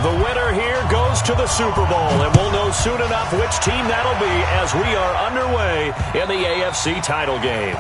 The winner here goes to the Super Bowl, and we'll know soon enough which team that'll be as we are underway in the AFC title game.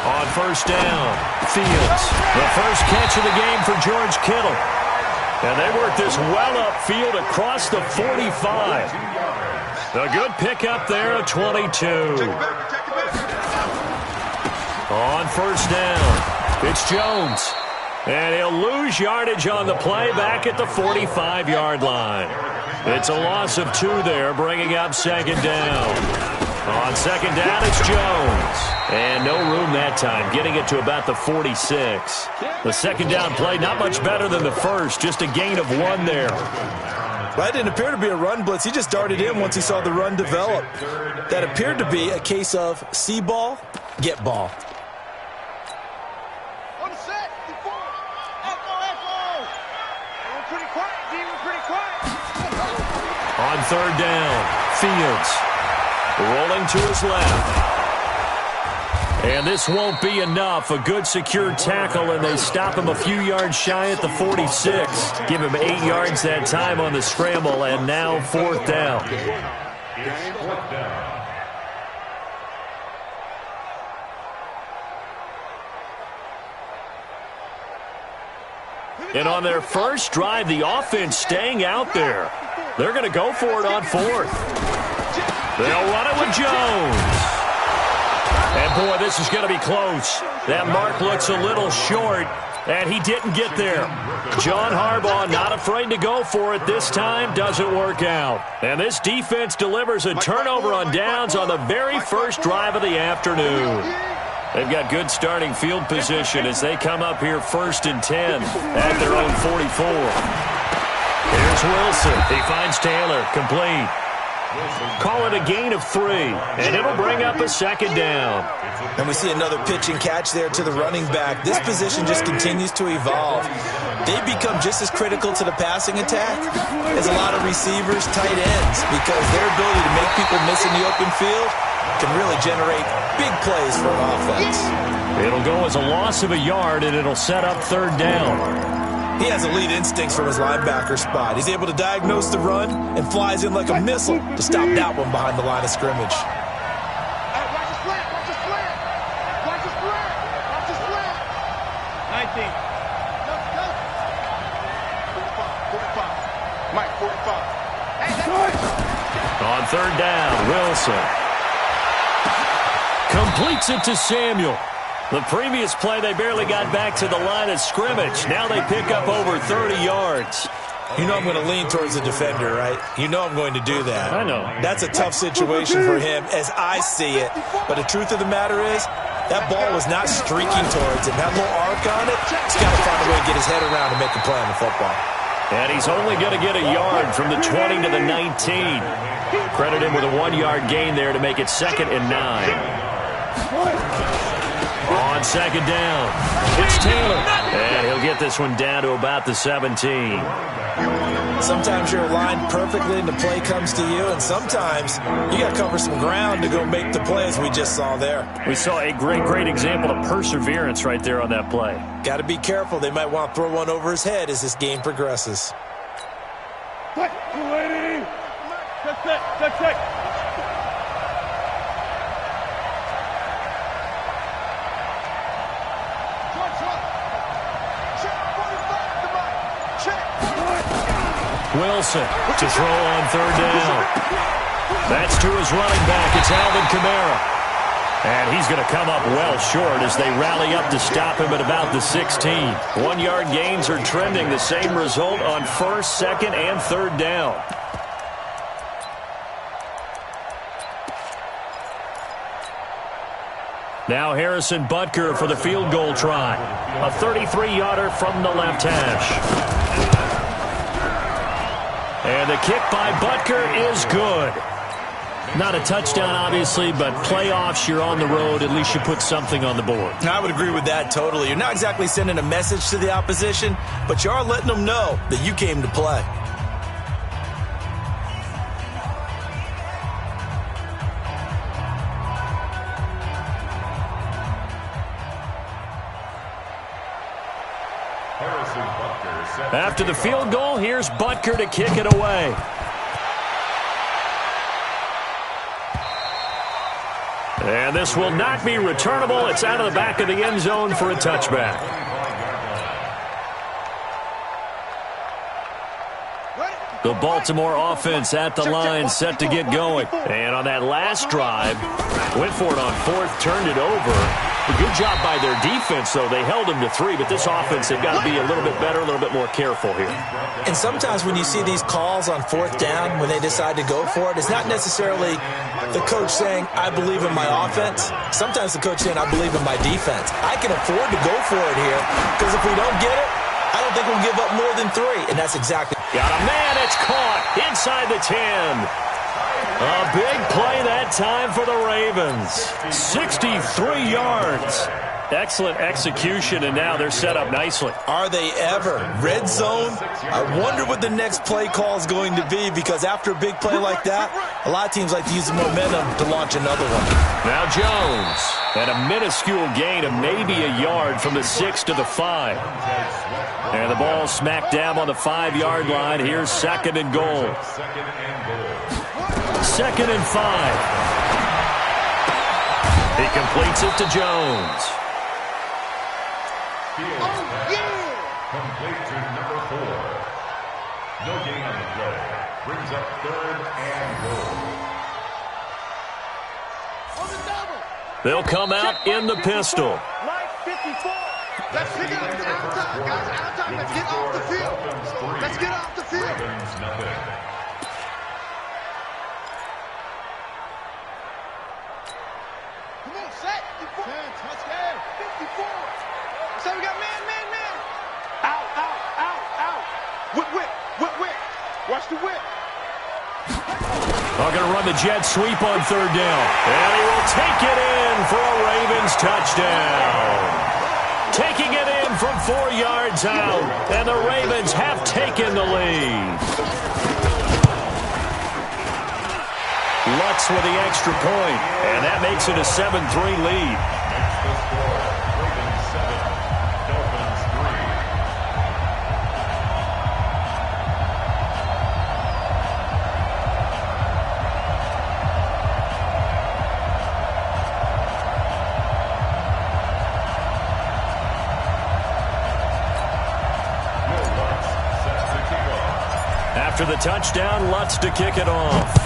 On first down, Fields. The first catch of the game for George Kittle. And they work this well upfield across the 45. A good pickup there at 22. On first down, it's Jones. And he'll lose yardage on the play back at the 45-yard line. It's a loss of 2 there, bringing up second down. On second down, it's Jones. And no room that time, getting it to about the 46. The second down play, not much better than the first, just a gain of 1 there. That didn't appear to be a run blitz. He just darted in once he saw the run develop. That appeared to be a case of see ball, get ball. On third down, Fields rolling to his left. And this won't be enough. A good secure tackle, and they stop him a few yards shy at the 46. Give him 8 yards that time on the scramble, and now fourth down. And on their first drive, the offense staying out there. They're going to go for it on fourth. They'll run it with Jones. And, boy, this is going to be close. That mark looks a little short, and he didn't get there. John Harbaugh not afraid to go for it this time. Doesn't work out. And this defense delivers a turnover on downs on the very first drive of the afternoon. They've got good starting field position as they come up here first and 10 at their own 44. Here's Wilson. He finds Taylor. Complete. Call it a gain of 3, and it'll bring up a second down. And we see another pitch and catch there to the running back. This position just continues to evolve. They become just as critical to the passing attack as a lot of receivers, tight ends, because their ability to make people miss in the open field can really generate big plays for an offense. It'll go as a loss of a yard, and it'll set up third down. He has elite instincts from his linebacker spot. He's able to diagnose the run and flies in like a missile to stop that one behind the line of scrimmage. Watch the split. Watch the split. 19. Go. 45. Mike, 45. On third down, Wilson completes it to Samuel. The previous play, they barely got back to the line of scrimmage. Now they pick up over 30 yards. You know I'm going to lean towards the defender, right? You know I'm going to do that. I know. That's a tough situation for him as I see it. But the truth of the matter is, that ball was not streaking towards him. That little arc on it, he's got to find a way to get his head around and make a play on the football. And he's only going to get a yard from the 20 to the 19. Credit him with a 1-yard gain there to make it 2nd and 9. On second down, it's Taylor. And he'll get this one down to about the 17. Sometimes you're aligned perfectly and the play comes to you, and sometimes you got to cover some ground to go make the plays we just saw there. We saw a great example of perseverance right there on that play. Got to be careful. They might want to throw one over his head as this game progresses. That's it. Wilson to throw on third down. That's to his running back. It's Alvin Kamara. And he's going to come up well short as they rally up to stop him at about the 16. 1-yard gains are trending. The same result on first, second, and third down. Now Harrison Butker for the field goal try. A 33-yarder from the left hash. And the kick by Butker is good. Not a touchdown, obviously, but playoffs, you're on the road. At least you put something on the board. I would agree with that totally. You're not exactly sending a message to the opposition, but you are letting them know that you came to play. After the field goal, here's Butker to kick it away. And this will not be returnable. It's out of the back of the end zone for a touchback. The Baltimore offense at the line, set to get going. And on that last drive, went for it on fourth, turned it over. A good job by their defense, though. They held them to 3, but this offense, they've got to be a little bit better, a little bit more careful here. And sometimes when you see these calls on fourth down, when they decide to go for it, it's not necessarily the coach saying, I believe in my offense. Sometimes the coach saying, I believe in my defense. I can afford to go for it here, because if we don't get it, I don't think we'll give up more than 3. And that's exactly. Got a man, it's caught inside the 10. A big play that time for the Ravens. 63 yards. Excellent execution, and now they're set up nicely. Are they ever? Red zone? I wonder what the next play call is going to be, because after a big play like that, a lot of teams like to use the momentum to launch another one. Now Jones, and a minuscule gain of maybe a yard from the 6 to the 5. And the ball smacked down on the 5-yard line. Here's second and goal. Second and 5. He completes it to Jones. Complete to number 4. No gain on the play. Brings up third and goal. They'll come out in the pistol. Let's pick it up to out of time, guys. Out of time. Let's get off the field. Let's get off the field. Nothing. Come on, set. 10, touchdown. 54. So we got man. Out. Whip. Watch the whip. They're going to run the jet sweep on third down. And he will take it in for a Ravens touchdown. Taking it in from 4 yards out. And the Ravens have taken the lead. Lutz with the extra point. And that makes it a 7-3 lead. After the touchdown, Lutz to kick it off.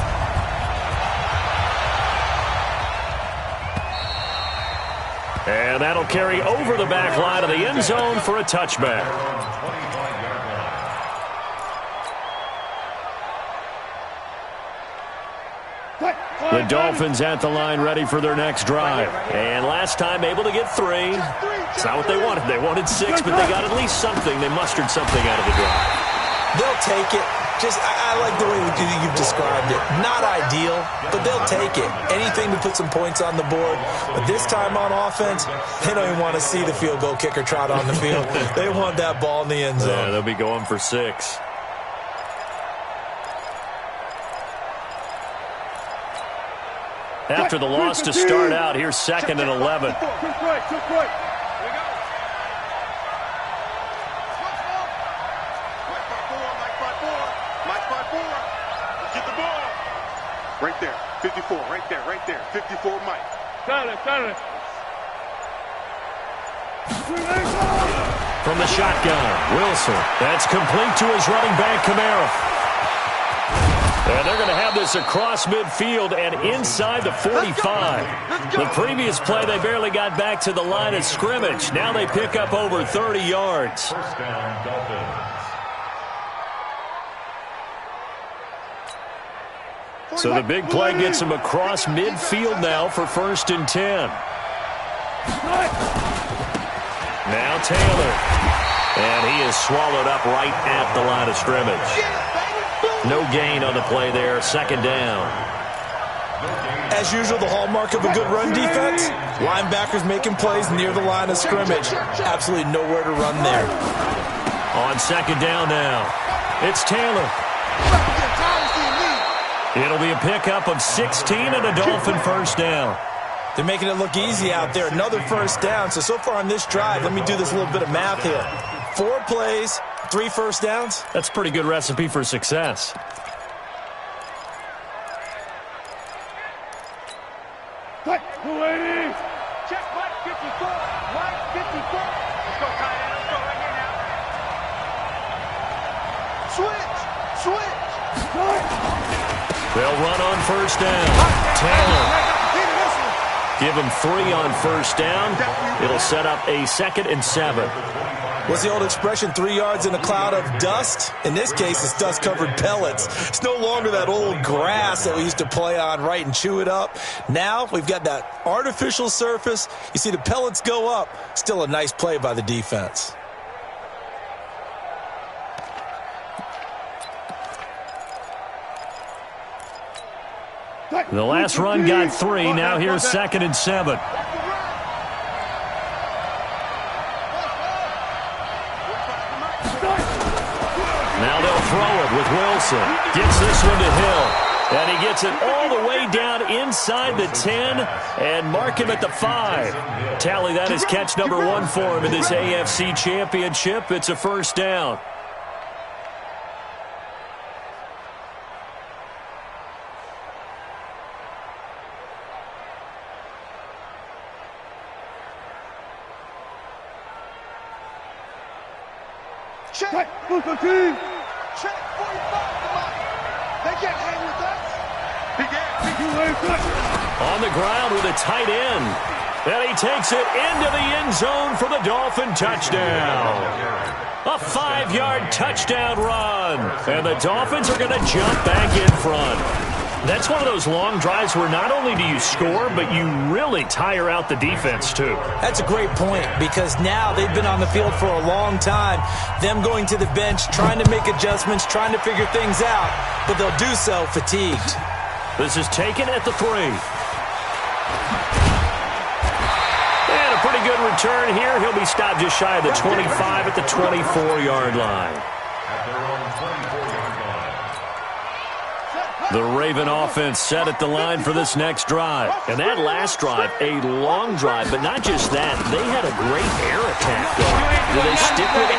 And that'll carry over the back line of the end zone for a touchback. The Dolphins at the line ready for their next drive. And last time able to get 3. It's not what they wanted. They wanted 6, but they got at least something. They mustered something out of the drive. They'll take it. I like the way you've described it. Not ideal, but they'll take it. Anything to put some points on the board. But this time on offense, they don't even want to see the field goal kicker trot on the field. They want that ball in the end zone. Yeah, they'll be going for 6. After the loss to start out, here's second and 11. Right there, 54, right there, 54, Mike. From the shotgun, Wilson. That's complete to his running back, Kamara. And they're going to have this across midfield and inside the 45. The previous play, they barely got back to the line of scrimmage. Now they pick up over 30 yards. First down, Dolphins. So the big play gets them across midfield now for 1st and 10. Now Taylor. And he is swallowed up right at the line of scrimmage. No gain on the play there, 2nd down. As usual, the hallmark of a good run defense, linebackers making plays near the line of scrimmage. Absolutely nowhere to run there. On 2nd down now, it's Taylor. It'll be a pickup of 16 and a Dolphin 1st down. They're making it look easy out there. Another 1st down. So far on this drive, let me do this little bit of math here. 4 plays, 3 1st downs. That's a pretty good recipe for success. Check, 280. Check, right 54. Right 54. Let's go, tight end. Let's go right here now. Switch. They'll run on 1st down. Taylor. Give him 3 on 1st down. It'll set up a 2nd and 7. What's the old expression, 3 yards in a cloud of dust? In this case, it's dust-covered pellets. It's no longer that old grass that we used to play on, right, and chew it up. Now we've got that artificial surface. You see the pellets go up. Still a nice play by the defense. The last run got 3. Now here's 2nd and 7. Now they'll throw it with Wilson. Gets this one to Hill. And he gets it all the way down inside the 10 and mark him at the 5. Tally, that is catch number 1 for him in this AFC Championship. It's a 1st down. Check. Check 45. Come on. They can't hang with us. On the ground with a tight end. And he takes it into the end zone for the Dolphin touchdown. A 5-yard touchdown run. And the Dolphins are going to jump back in front. That's one of those long drives where not only do you score, but you really tire out the defense, too. That's a great point, because now they've been on the field for a long time. Them going to the bench, trying to make adjustments, trying to figure things out, but they'll do so fatigued. This is taken at the 3. And a pretty good return here. He'll be stopped just shy of the 25 at the 24-yard line. The Raven offense set at the line for this next drive. And that last drive, a long drive, but not just that. They had a great air attack going. Do they stick with it?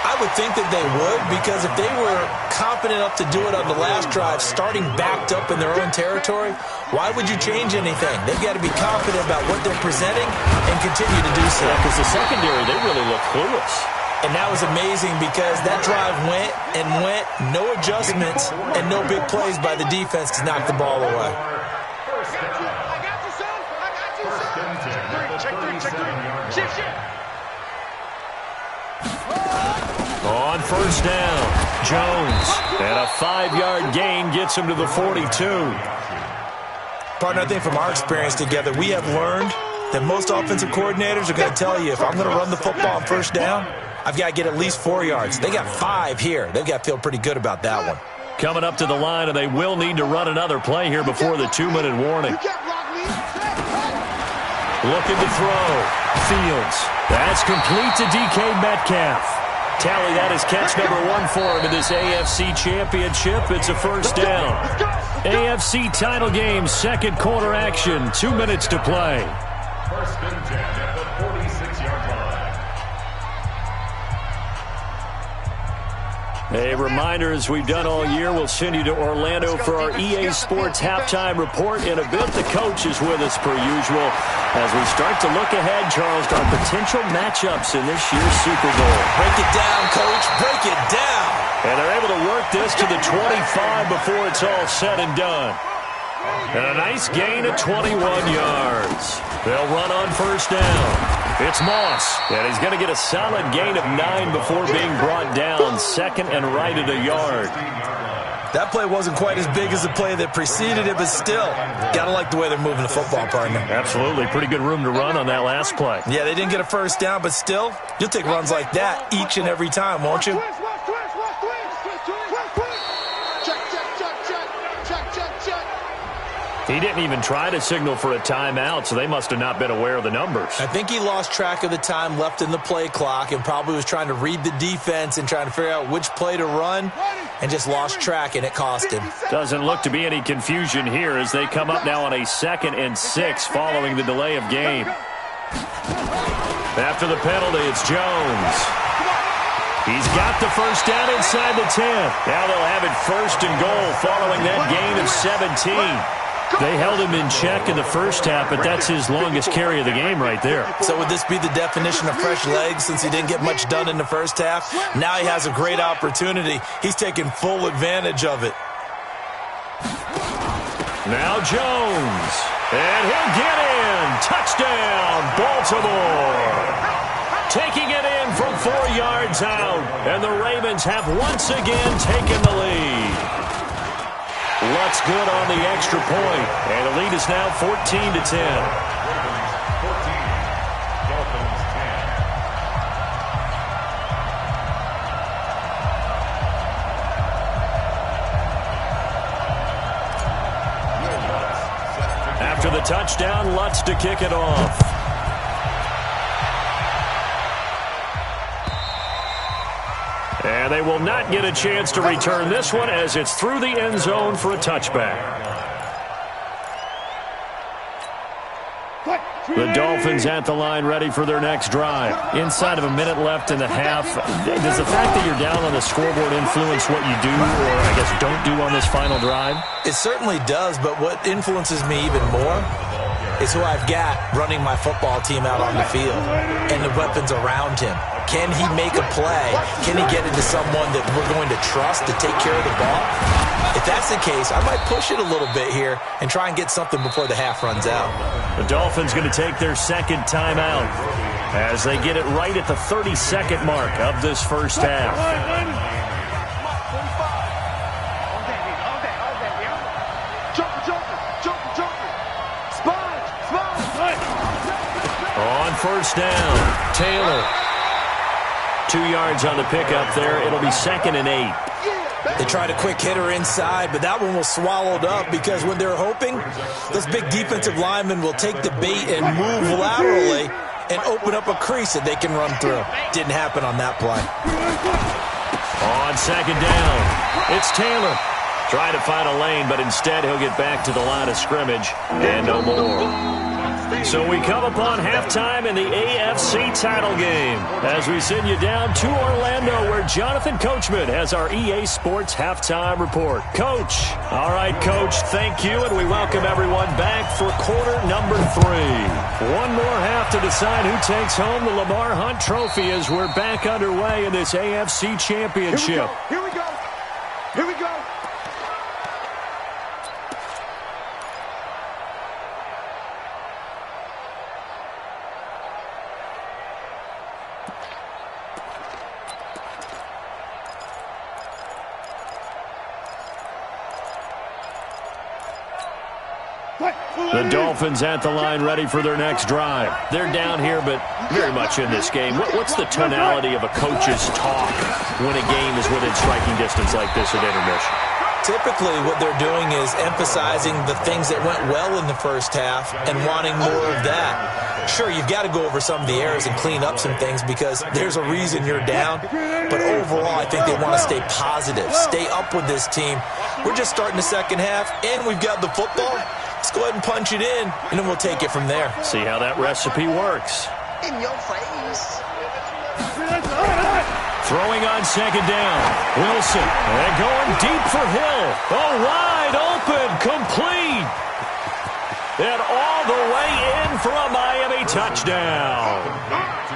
I would think that they would, because if they were confident enough to do it on the last drive, starting backed up in their own territory, why would you change anything? They've got to be confident about what they're presenting and continue to do so. Yeah, because the secondary, they really look clueless. And that was amazing, because that drive went and went, no adjustments, and no big plays by the defense to knock the ball away. I got you, son. Check 3. Shift. On 1st down, Jones. And a 5-yard gain gets him to the 42. Partner, I think from our experience together, we have learned that most offensive coordinators are going to tell you, if I'm going to run the football on 1st down, I've got to get at least 4 yards. They got 5 here. They've got to feel pretty good about that one. Coming up to the line, and they will need to run another play here before the 2-minute warning. Looking to throw. Fields. That's complete to DK Metcalf. Tally, that is catch number 1 for him in this AFC Championship. It's a 1st down. AFC title game, 2nd quarter action. 2 minutes to play. 1st and 10 at the 46-yard line. A reminder, as we've done all year, we'll send you to Orlando for our EA Sports halftime report. In a bit, the coach is with us per usual as we start to look ahead, Charles, to our potential matchups in this year's Super Bowl. Break it down, Coach. Break it down. And they're able to work this to the 25 before it's all said and done. And a nice gain of 21 yards. They'll run on first down. It's Moss, and he's going to get a solid gain of 9 before being brought down, second and right at a yard. That play wasn't quite as big as the play that preceded it, but still, got to like the way they're moving the football, partner. Absolutely. Pretty good room to run on that last play. Yeah, they didn't get a first down, but still, you'll take runs like that each and every time, won't you? He didn't even try to signal for a timeout, so they must have not been aware of the numbers. I think he lost track of the time left in the play clock and probably was trying to read the defense and trying to figure out which play to run and just lost track, and it cost him. Doesn't look to be any confusion here as they come up now on a 2nd and 6 following the delay of game. After the penalty, it's Jones. He's got the first down inside the 10. Now they'll have it 1st and goal following that gain of 17. They held him in check in the first half, but that's his longest carry of the game right there. So would this be the definition of fresh legs since he didn't get much done in the first half? Now he has a great opportunity. He's taking full advantage of it. Now Jones. And he'll get in. Touchdown, Baltimore. Taking it in from 4 yards out. And the Ravens have once again taken the lead. Lutz good on the extra point, and the lead is now 14-10. 14, Dolphins 10. After the touchdown, Lutz to kick it off. And they will not get a chance to return this one as it's through the end zone for a touchback. The Dolphins at the line ready for their next drive. Inside of a minute left in the half. Does the fact that you're down on the scoreboard influence what you do or, I guess, don't do on this final drive? It certainly does, but what influences me even more is who I've got running my football team out on the field and the weapons around him. Can he make a play? Can he get into someone that we're going to trust to take care of the ball? If that's the case, I might push it a little bit here and try and get something before the half runs out. The Dolphins going to take their second timeout as they get it right at the 30-second mark of this first half. On first down, Taylor. 2 yards on the pickup there. It'll be 2nd and 8. They tried a quick hitter inside, but that one was swallowed up because when they're hoping, those big defensive linemen will take the bait and move laterally and open up a crease that they can run through. Didn't happen on that play. On 2nd down, it's Taylor. Trying to find a lane, but instead he'll get back to the line of scrimmage and no more. So we come upon halftime in the AFC title game as we send you down to Orlando where Jonathan Coachman has our EA Sports halftime report. Coach. All right, Coach, thank you, and we welcome everyone back for quarter number 3. One more half to decide who takes home the Lamar Hunt Trophy as we're back underway in this AFC Championship. Here we go. Here we go. The Dolphins at the line ready for their next drive. They're down here, but very much in this game. What's the tonality of a coach's talk when a game is within striking distance like this at intermission? Typically, what they're doing is emphasizing the things that went well in the first half and wanting more of that. Sure, you've got to go over some of the errors and clean up some things because there's a reason you're down. But overall, I think they want to stay positive, stay up with this team. We're just starting the second half, and we've got the football. Let's go ahead and punch it in, and then we'll take it from there. See how that recipe works. In your face. Throwing on 2nd down. Wilson. And going deep for Hill. Oh, wide open. Complete. And all the way in for a Miami touchdown.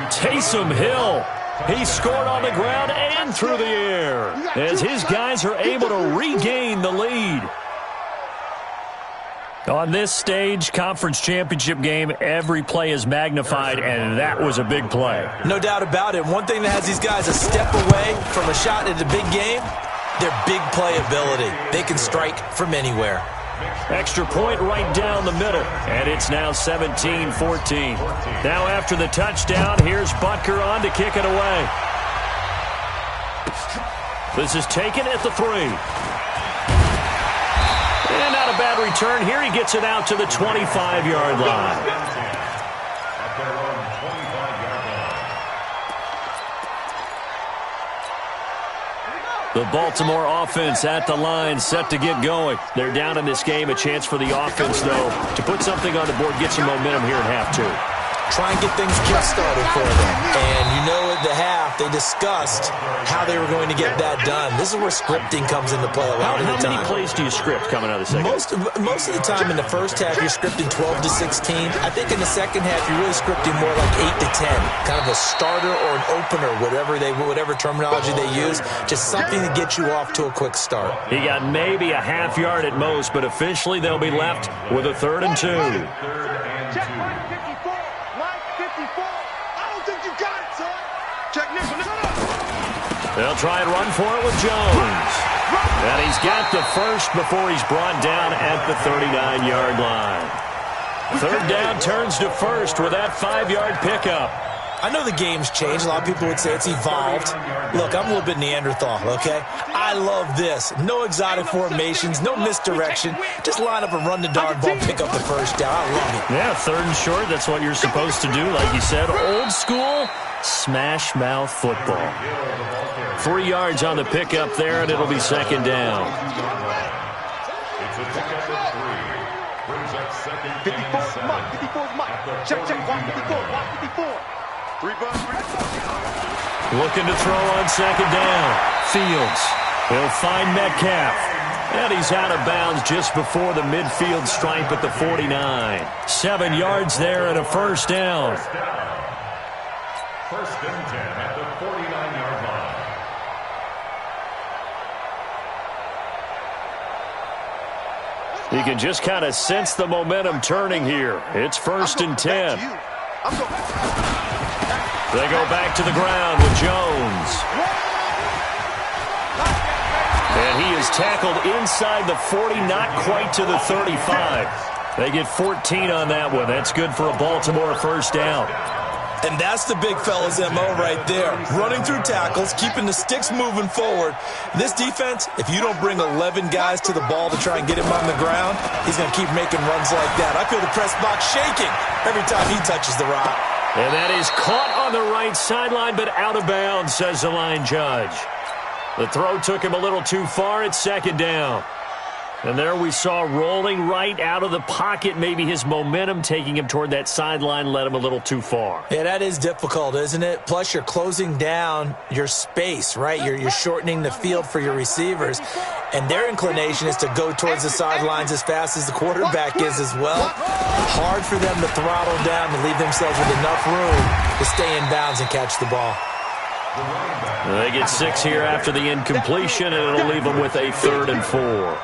Taysom Hill He scored on the ground and through the air as his guys are able to regain the lead. On this stage, conference championship game, every play is magnified, and that was a big play. No doubt about it. One thing that has these guys a step away from a shot at a big game, their big play ability. They can strike from anywhere. Extra point right down the middle, and it's now 17-14. Now after the touchdown, here's Butker on to kick it away. This is taken at the 3. And not a bad return here. He gets it out to the 25-yard line. The Baltimore offense at the line, set to get going. They're down in this game. A chance for the offense, though, to put something on the board, get some momentum here in half 2. Try and get things kick-started for them. And you know at the half, they discussed how they were going to get that done. This is where scripting comes into play a lot of the time. How many plays do you script coming out of the second? Most of the time in the first half, you're scripting 12 to 16. I think in the second half, you're really scripting more like 8 to 10. Kind of a starter or an opener, whatever terminology they use. Just something to get you off to a quick start. He got maybe a half yard at most, but officially they'll be left with a 3rd and 2. Check line 54. Line 54. I don't think you got it, son. Check nickel. They'll try and run for it with Jones. And he's got the first before he's brought down at the 39-yard line. 3rd down turns to 1st with that 5-yard pickup. I know the game's changed. A lot of people would say it's evolved. Look, I'm a little bit Neanderthal, okay? I love this. No exotic formations, no misdirection. Just line up and run the darn ball, pick up the first down. I love it. Yeah, 3rd and short, that's what you're supposed to do. Like you said, old school, smash mouth football. 3 yards on the pickup there, and it'll be 2nd down. It's a pickup of 3. Brings up 2nd 54's Mike. 54's Mike. Check. 154. 3 bucks. Looking to throw on 2nd down. Fields. He'll find Metcalf. And he's out of bounds just before the midfield stripe at the 49. 7 yards there and a 1st down. 1st and 10 at the 49-yard line. You can just kind of sense the momentum turning here. It's 1st and 10. They go back to the ground with Jones. And he is tackled inside the 40, not quite to the 35. They get 14 on that one. That's good for a Baltimore 1st down. And that's the big fella's MO right there. Running through tackles, keeping the sticks moving forward. This defense, if you don't bring 11 guys to the ball to try and get him on the ground, he's going to keep making runs like that. I feel the press box shaking every time he touches the rock. And that is caught on the right sideline, but out of bounds, says the line judge. The throw took him a little too far. It's 2nd down. And there we saw rolling right out of the pocket. Maybe his momentum taking him toward that sideline led him a little too far. Yeah, that is difficult, isn't it? Plus, you're closing down your space, right? You're shortening the field for your receivers. And their inclination is to go towards the sidelines as fast as the quarterback is as well. Hard for them to throttle down to leave themselves with enough room to stay in bounds and catch the ball. They get 6 here after the incompletion, and it'll leave them with a 3rd and 4.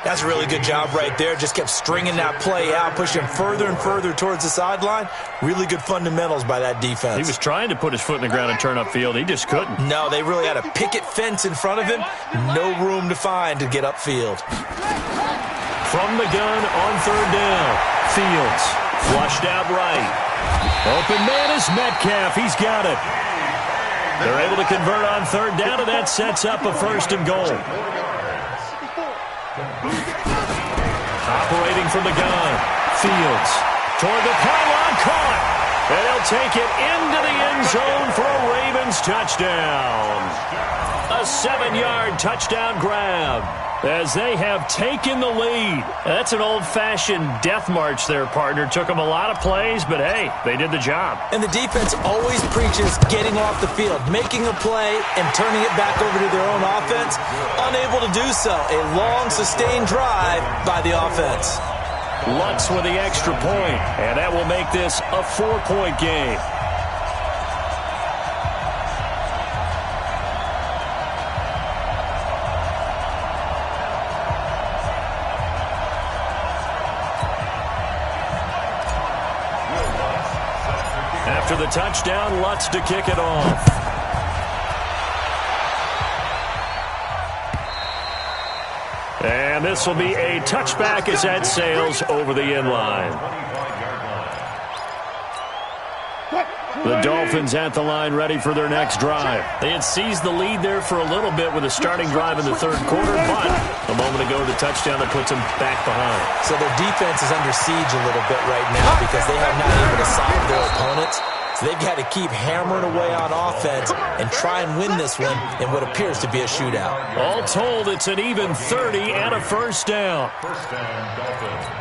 That's a really good job right there. Just kept stringing that play out, pushing further and further towards the sideline. Really good fundamentals by that defense. He was trying to put his foot in the ground and turn upfield. He just couldn't. No, they really had a picket fence in front of him. No room to find to get upfield. From the gun on 3rd down. Fields flushed out right. Open man is Metcalf. He's got it. They're able to convert on 3rd down, and that sets up a 1st and goal. Operating from the gun. Fields toward the pylon, caught. And he'll take it into the end zone for a Ravens touchdown. A 7-yard touchdown grab as they have taken the lead. That's an old-fashioned death march there, partner. Took them a lot of plays, but hey, they did the job. And the defense always preaches getting off the field, making a play and turning it back over to their own offense. Unable to do so. A long, sustained drive by the offense. Lutz with the extra point, and that will make this a 4-point game. after the touchdown, Lutz to kick it off. And this will be a touchback as that sails over the end line. The Dolphins at the line ready for their next drive. They had seized the lead there for a little bit with a starting drive in the third quarter, but a moment ago the touchdown that puts them back behind. So their defense is under siege a little bit right now because they have not able to solve their opponents. So they've got to keep hammering away on offense and try and win this one in what appears to be a shootout. All told, it's an even 30 and a first down. First down, Dolphins.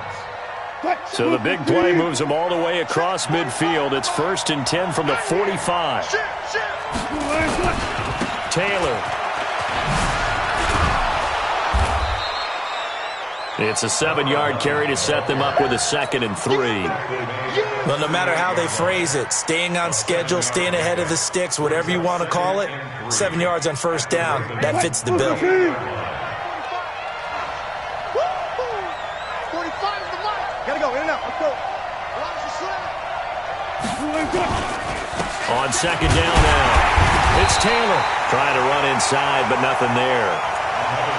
So the big play moves them all the way across midfield. It's 1st and 10 from the 45. Taylor. It's a 7-yard carry to set them up with a 2nd and 3. Well, no matter how they phrase it, staying on schedule, staying ahead of the sticks, whatever you want to call it, 7 yards on first down, that fits the bill. On 2nd down now, it's Taylor trying to run inside, but nothing there.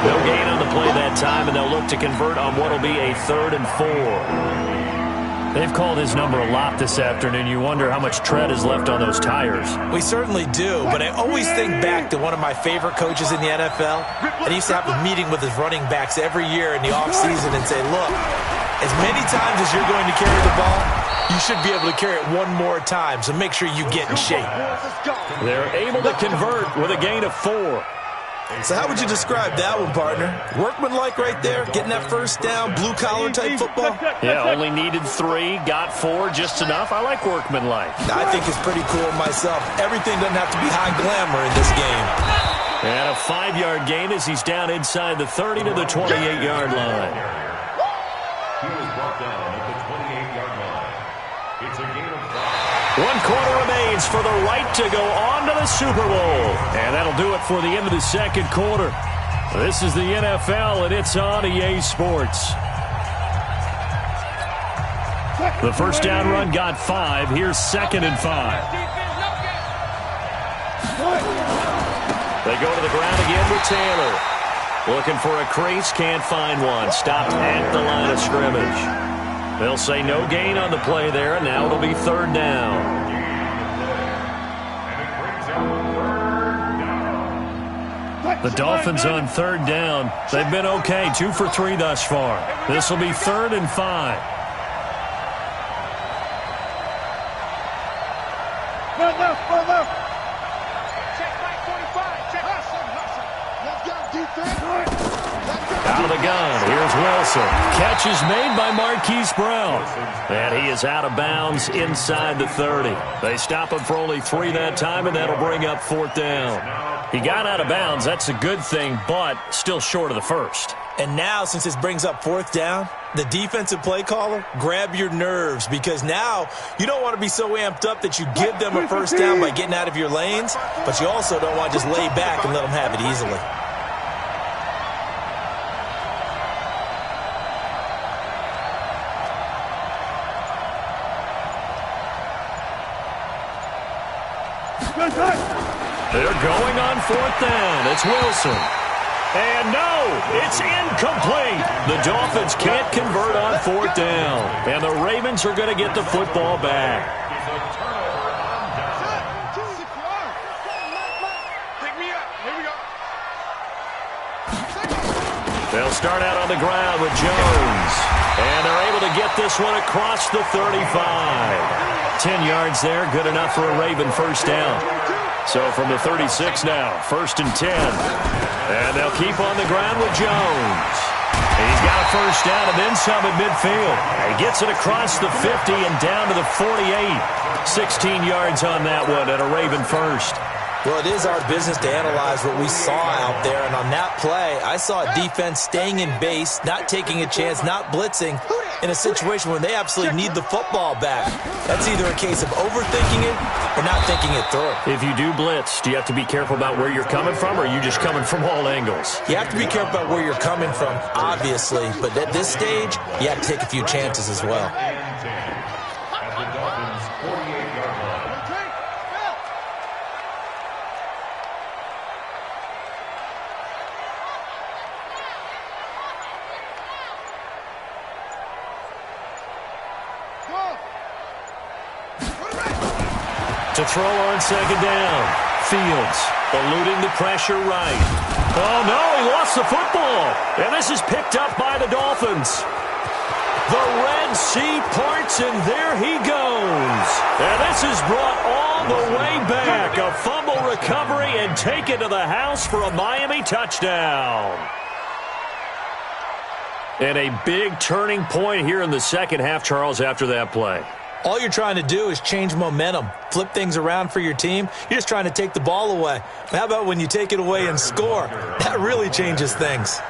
No gain on the play that time, and they'll look to convert on what will be a 3rd and 4. They've called his number a lot this afternoon. You wonder how much tread is left on those tires. We certainly do, but I always think back to one of my favorite coaches in the NFL. And he used to have a meeting with his running backs every year in the offseason and say, look, as many times as you're going to carry the ball, you should be able to carry it one more time, so make sure you get in shape. They're able to convert with a gain of 4. So how would you describe that one, partner? Workmanlike right there, getting that first down, blue-collar type football? Yeah, only needed 3, got 4, just enough. I like workmanlike. I think it's pretty cool myself. Everything doesn't have to be high glamour in this game. And a 5-yard gain as he's down inside the 30 to the 28-yard line. He was brought down at the 28-yard line. It's a gain of 5. 1 quarter remains for the right to go on to the Super Bowl. And that'll do it for the end of the second quarter. This is the NFL, and it's on EA Sports. The first down run got 5. Here's 2nd and 5. They go to the ground again with Taylor. Looking for a crease, can't find one. Stopped at the line of scrimmage. They'll say no gain on the play there, and now it'll be 3rd down. The Dolphins on 3rd down. They've been okay, 2 for 3 thus far. This will be 3rd and 5. Out of the gun, here's Wilson. Catch is made by Marquise Brown. And he is out of bounds inside the 30. They stop him for only 3 that time, and that'll bring up 4th down. He got out of bounds. That's a good thing, but still short of the first. And now, since this brings up 4th down, the defensive play caller, grab your nerves, because now you don't want to be so amped up that you give them a first down by getting out of your lanes, but you also don't want to just lay back and let them have it easily. They're going on 4th down. It's Wilson. And no, it's incomplete. The Dolphins can't convert on 4th down. And the Ravens are going to get the football back. They'll start out on the ground with Jones. And they're able to get this one across the 35. 10 yards there, good enough for a Raven first down. So from the 36 now, 1st and 10. And they'll keep on the ground with Jones. He's got a first down and then some at midfield. He gets it across the 50 and down to the 48. 16 yards on that one and a Raven first. Well, it is our business to analyze what we saw out there, and on that play, I saw a defense staying in base, not taking a chance, not blitzing, in a situation where they absolutely need the football back. That's either a case of overthinking it or not thinking it through. If you do blitz, do you have to be careful about where you're coming from, or are you just coming from all angles? You have to be careful about where you're coming from, obviously, but at this stage, you have to take a few chances as well. To throw on second down. Fields eluding the pressure right. Oh, no, he lost the football. And this is picked up by the Dolphins. The Red Sea parts, and there he goes. And this is brought all the way back. A fumble recovery and taken to the house for a Miami touchdown. And a big turning point here in the second half, Charles, after that play. All you're trying to do is change momentum, flip things around for your team. You're just trying to take the ball away. How about when you take it away and score? That really changes things.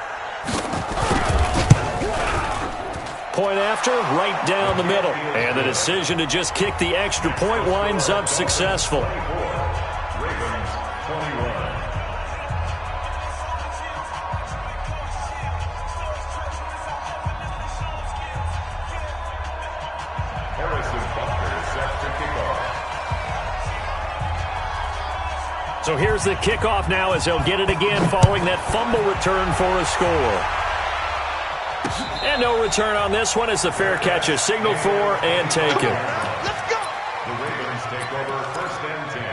Point after, right down the middle. And the decision to just kick the extra point winds up successful. Ravens 21. So here's the kickoff now as they'll get it again following that fumble return for a score. And no return on this one as the fair catch is signaled for and taken. Let's go. The Ravens take over 1st and 10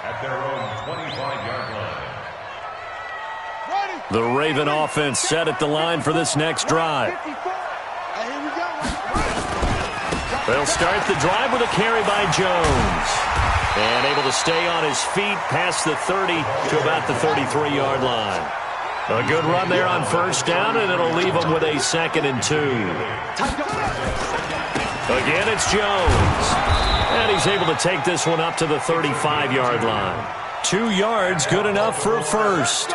at their own 25-yard line. Ready. The Raven offense set at the line for this next drive. 54. Hey, here we go. They'll start the drive with a carry by Jones. And able to stay on his feet past the 30 to about the 33-yard line. A good run there on first down, and it'll leave him with a 2nd and 2. Again, it's Jones. And he's able to take this one up to the 35-yard line. 2 yards, good enough for a first.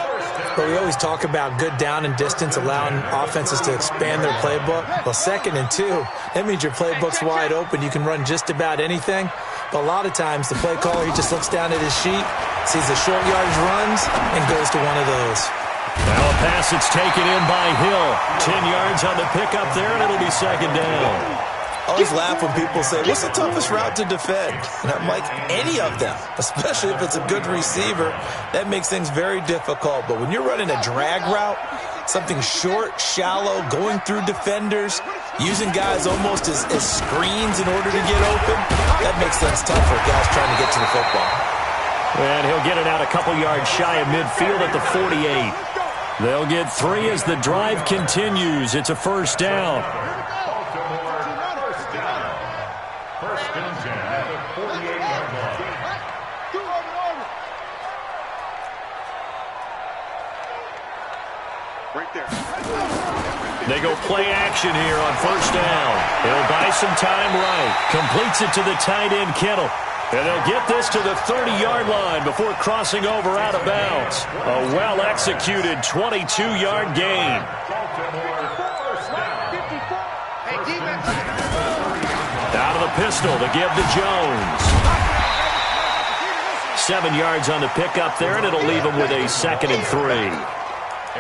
But we always talk about good down and distance, allowing offenses to expand their playbook. Well, 2nd and 2, that means your playbook's wide open. You can run just about anything. But a lot of times, the play caller, he just looks down at his sheet, sees the short yardage runs, and goes to one of those. Now a pass that's taken in by Hill. 10 yards on the pickup there, and it'll be 2nd down. I always laugh when people say, what's the toughest route to defend? And I'm like, any of them, especially if it's a good receiver. That makes things very difficult. But when you're running a drag route, something short, shallow, going through defenders, using guys almost as screens in order to get open, that makes things tough for guys trying to get to the football. And he'll get it out a couple yards shy of midfield at the 48. They'll get 3 as the drive continues. It's a first down. First and 10 at the 48-yard line. Right there. They go play action here on first down. He'll buy some time right. Completes it to the tight end, Kittle. And they'll get this to the 30-yard line before crossing over out of bounds. A well-executed 22-yard gain. Hey, defense. Out of the pistol to give to Jones. 7 yards on the pickup there, and it'll leave him with a 2nd and 3.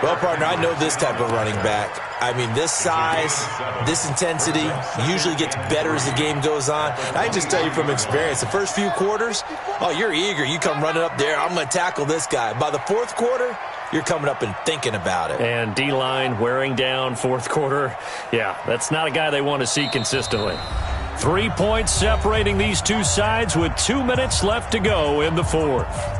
Well, partner, I know this type of running back. I mean, this size, this intensity usually gets better as the game goes on. I just tell you from experience, the first few quarters, oh, you're eager. You come running up there, I'm going to tackle this guy. By the 4th quarter, you're coming up and thinking about it. And D-line wearing down 4th quarter. Yeah, that's not a guy they want to see consistently. 3 points separating these two sides with 2 minutes left to go in the 4th.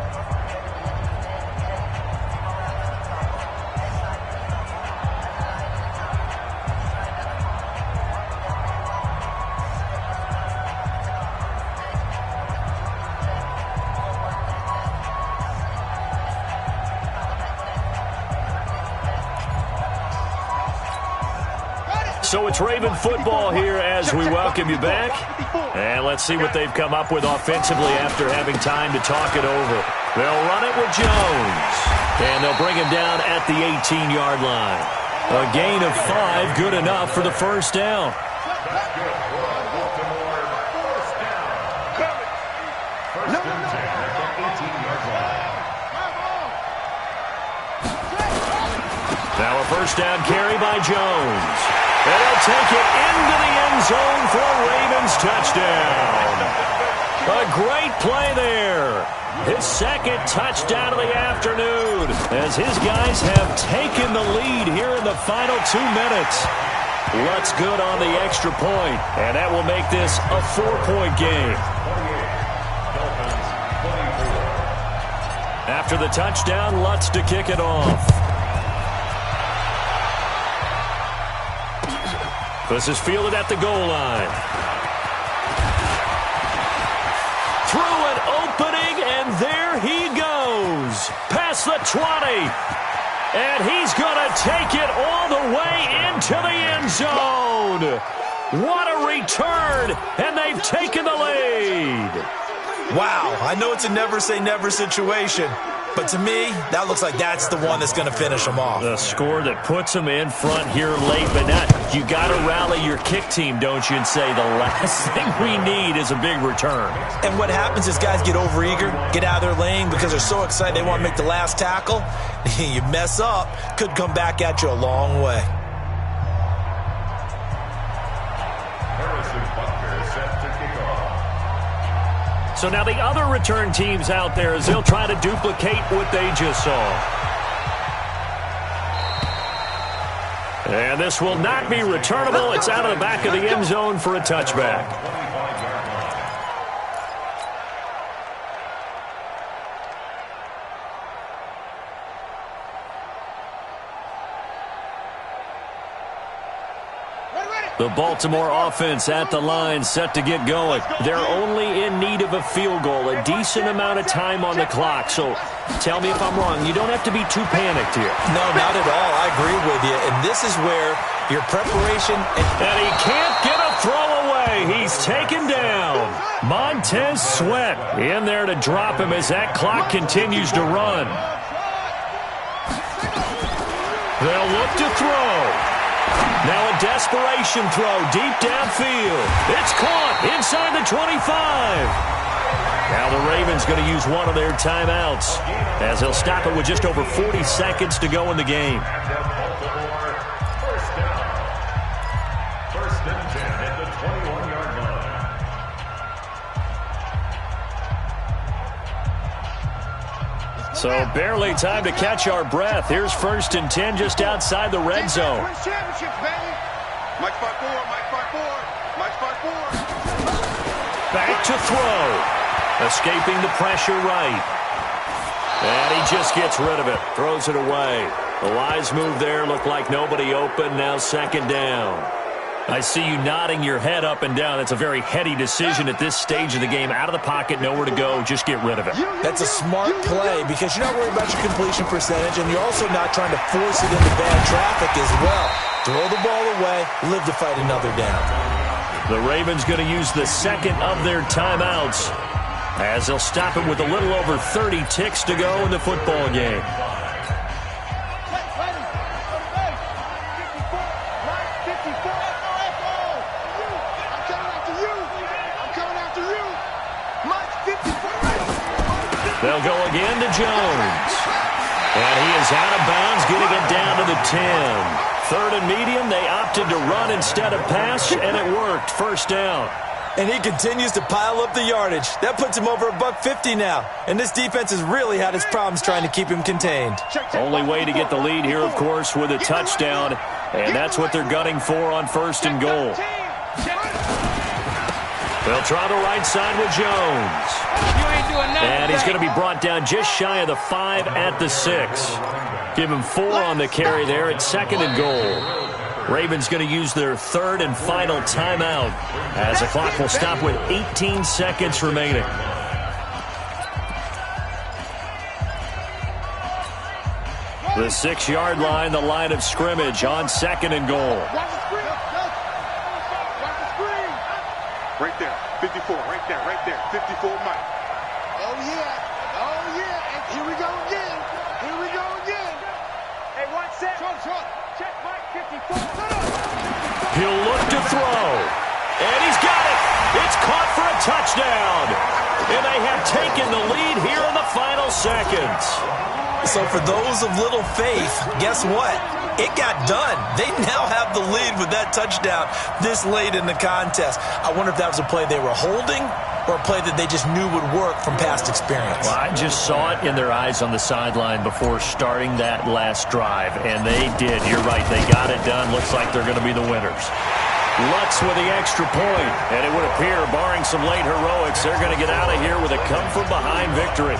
So it's Raven football here as we welcome you back. And let's see what they've come up with offensively after having time to talk it over. They'll run it with Jones. And they'll bring him down at the 18-yard line. A gain of 5, good enough for the first down. Now a first down carry by Jones. And he'll take it into the end zone for a Ravens touchdown. A great play there. His 2nd touchdown of the afternoon as his guys have taken the lead here in the final 2 minutes. Lutz good on the extra point, and that will make this a 4-point game. After the touchdown, Lutz to kick it off. This is fielded at the goal line. Through an opening, and there he goes. Past the 20. And he's going to take it all the way into the end zone. What a return, and they've taken the lead. Wow, I know it's a never-say-never situation, but to me, that looks like that's the one that's going to finish them off. The score that puts them in front here late, but now you got to rally your kick team, don't you, and say the last thing we need is a big return. And what happens is guys get overeager, get out of their lane because they're so excited they want to make the last tackle. You mess up, could come back at you a long way. So now the other return teams out there as they'll try to duplicate what they just saw. And this will not be returnable. It's out of the back of the end zone for a touchback. The Baltimore offense at the line, set to get going. They're only in need of a field goal, a decent amount of time on the clock. So tell me if I'm wrong. You don't have to be too panicked here. No, not at all. I agree with you. And this is where your preparation... And he can't get a throw away. He's taken down. Montez Sweat in there to drop him as that clock continues to run. They'll look to throw. Now a desperation throw deep downfield. It's caught inside the 25. Now the Ravens going to use one of their timeouts as they'll stop it with just over 40 seconds to go in the game. First and 10 at the 21-yard line. So barely time to catch our breath. Here's first and 10 just outside the red zone. Back to throw. Escaping the pressure right. And he just gets rid of it. Throws it away. A wise move there. Looked like nobody open. Now second down. I see you nodding your head up and down. That's a very heady decision at this stage of the game. Out of the pocket, nowhere to go. Just get rid of it. That's a smart play because you're not worried about your completion percentage, and you're also not trying to force it into bad traffic as well. Throw the ball away, live to fight another down. The Ravens going to use the second of their timeouts as they'll stop it with a little over 30 ticks to go in the football game. They'll go again to Jones. And he is out of bounds, getting it down to the 10. Third and medium, they opted to run instead of pass, and it worked. First down. And he continues to pile up the yardage. That puts him over $150 now. And this defense has really had its problems trying to keep him contained. Only way to get the lead here, of course, with a touchdown. And that's what they're gunning for on first and goal. They'll try the right side with Jones. And he's going to be brought down just shy of the 5 at the 6. Give him 4 on the carry there at second and goal. Ravens going to use their third and final timeout as the clock will stop with 18 seconds remaining. The 6-yard line, the line of scrimmage on second and goal. Right there, 54, right there, 54, Mike. Oh, yeah, and here we go again. Hey, one set. Short. Check, Mike, 54. He'll look to throw, and he's got it. It's caught for a touchdown, and they have taken the lead here in the final seconds. So for those of little faith, guess what? It got done. They now have the lead with that touchdown this late in the contest. I wonder if that was a play they were holding or a play that they just knew would work from past experience. Well, I just saw it in their eyes on the sideline before starting that last drive, and they did. You're right. They got it done. Looks like they're going to be the winners. Lutz with the extra point, and it would appear, barring some late heroics, they're going to get out of here with a come-from-behind victory.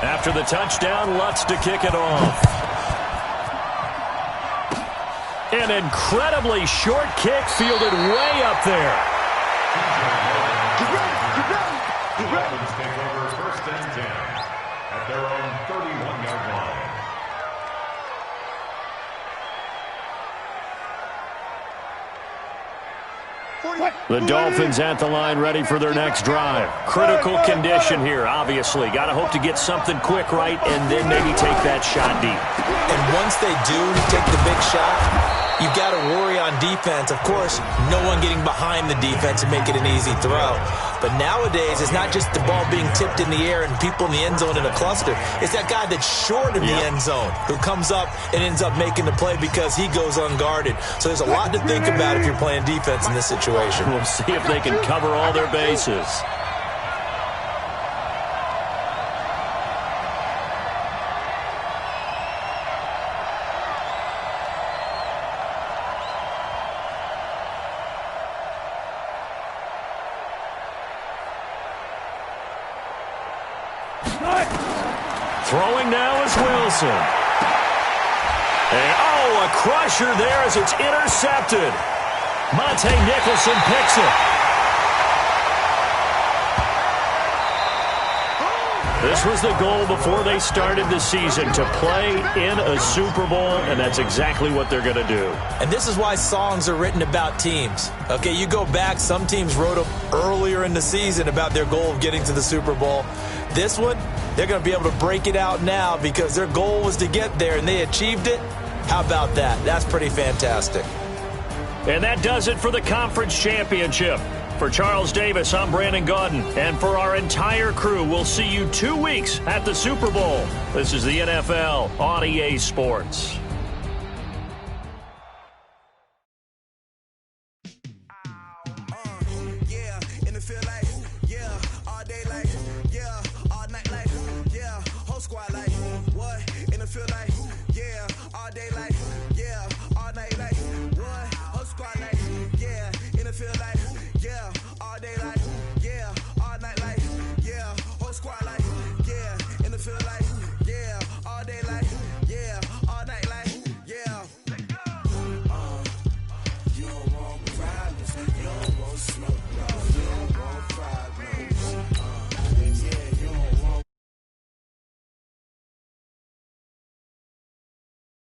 After the touchdown, Lutz to kick it off. An incredibly short kick fielded way up there. The Dolphins take over first and 10 at their own 31-yard line. The Dolphins at the line, ready for their next drive. Critical condition here, obviously. Got to hope to get something quick right and then maybe take that shot deep. And once they do take the big shot, you've got to worry on defense. Of course, no one getting behind the defense and make it an easy throw. But nowadays, it's not just the ball being tipped in the air and people in the end zone in a cluster. It's that guy that's short of the end zone who comes up and ends up making the play because he goes unguarded. So there's a lot to think about if you're playing defense in this situation. We'll see if they can cover all their bases. Throwing now is Wilson. And, a crusher there as it's intercepted. Monte Nicholson picks it. This was the goal before they started the season, to play in a Super Bowl, and that's exactly what they're going to do. And this is why songs are written about teams. Okay, you go back, some teams wrote them earlier in the season about their goal of getting to the Super Bowl. This one, they're going to be able to break it out now because their goal was to get there, and they achieved it. How about that? That's pretty fantastic. And that does it for the conference championship. For Charles Davis, I'm Brandon Gaudin. And for our entire crew, we'll see you 2 weeks at the Super Bowl. This is the NFL on EA Sports. Feel like